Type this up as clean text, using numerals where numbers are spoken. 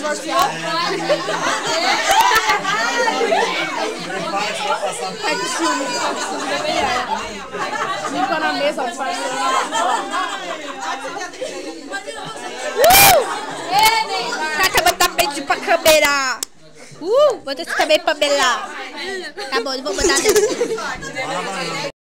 divorciado. Tá com ciúme, da mulher. Limpa na mesa, ó, Tata, botar peito pra câmera. Bota esse também pra belar. Tá bom, não vou botar não.